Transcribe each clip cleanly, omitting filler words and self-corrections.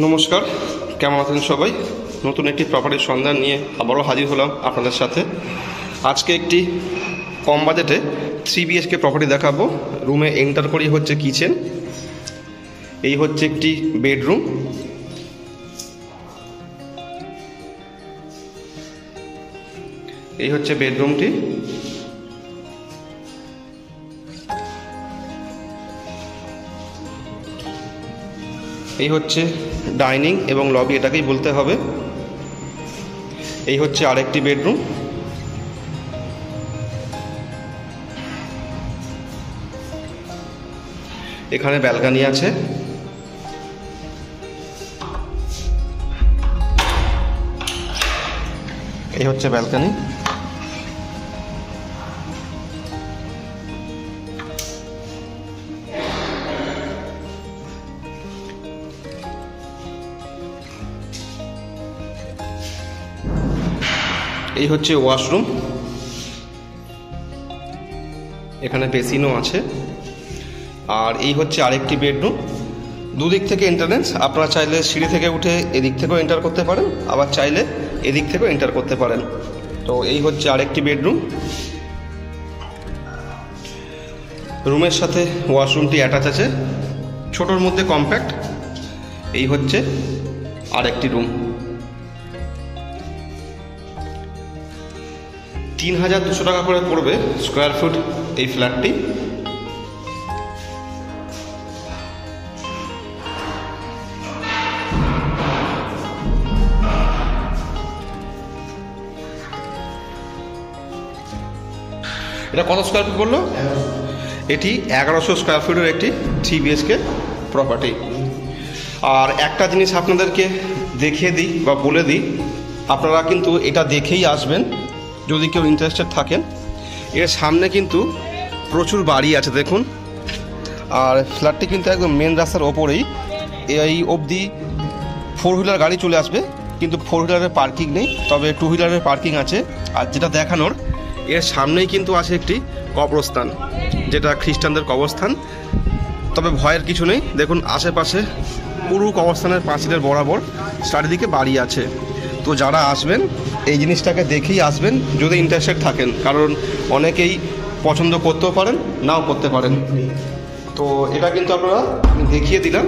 নমস্কার, কেমন আছেন সবাই? নতুন একটি প্রপার্টির সন্ধান নিয়ে আবারও হাজির হলাম আপনাদের সাথে। আজকে একটি কম বাজেটে 3 BHK প্রপার্টি দেখাবো। রুমে এন্টার করি হচ্ছে কিচেন, এই হচ্ছে একটি বেডরুম, এই হচ্ছে বেডরুমটি। এই হচ্ছে ডাইনিং এবং লবি, এটাকেই বলতে হবে। এই হচ্ছে আরেকটি বেডরুম। এখানে ব্যালকনি আছে। এই হচ্ছে ব্যালকনি। এই হচ্ছে ওয়াশরুম, এখানে বেসিনও আছে। আর এই হচ্ছে আরেকটি বেডরুম। দুদিক থেকে এন্ট্রান্স, আপনারা চাইলে সিঁড়ি থেকে উঠে এদিক থেকেও এন্টার করতে পারেন, আবার চাইলে এদিক থেকেও এন্টার করতে পারেন। তো এই হচ্ছে আরেকটি বেডরুম। রুমের সাথে ওয়াশরুমটি অ্যাটাচ আছে, ছোটোর মধ্যে কম্প্যাক্ট। এই হচ্ছে আরেকটি রুম। ৩,২০০ টাকা করে পড়বে স্কোয়ার ফুট এই ফ্ল্যাটটি। এটা কত স্কোয়ার ফুট বললো? এটি 1100 স্কোয়ার ফুটের একটি 3 BHK প্রপার্টি। আর একটা জিনিস আপনাদেরকে দেখিয়ে দিই বা বলে দিই, আপনারা কিন্তু এটা দেখেই আসবেন যদি কেউ ইন্টারেস্টেড থাকেন। এর সামনে কিন্তু প্রচুর বাড়ি আছে দেখুন। আর ফ্ল্যাটটি কিন্তু একদম মেন রাস্তার ওপরেই, এই অবধি 4 হুইলার গাড়ি চলে আসবে, কিন্তু 4 হুইলারের পার্কিং নেই, তবে 2 হুইলারের পার্কিং আছে। আর যেটা দেখানোর, এর সামনেই কিন্তু আছে একটি কবরস্থান, যেটা খ্রিস্টানদের কবরস্থান। তবে ভয়ের কিছু নেই, দেখুন আশেপাশে পুরো কবরস্থানের পাঁচিলের বরাবর চারিদিকে বাড়ি আছে। তো যারা আসবেন এই জিনিসটাকে দেখেই আসবেন যদি ইন্টারেস্টেড থাকেন, কারণ অনেকেই পছন্দ করতেও পারেন, নাও করতে পারেন। তো এটা কিন্তু আপনারা দেখিয়ে দিলাম,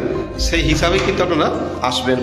সেই হিসাবেই কিন্তু আপনারা আসবেন।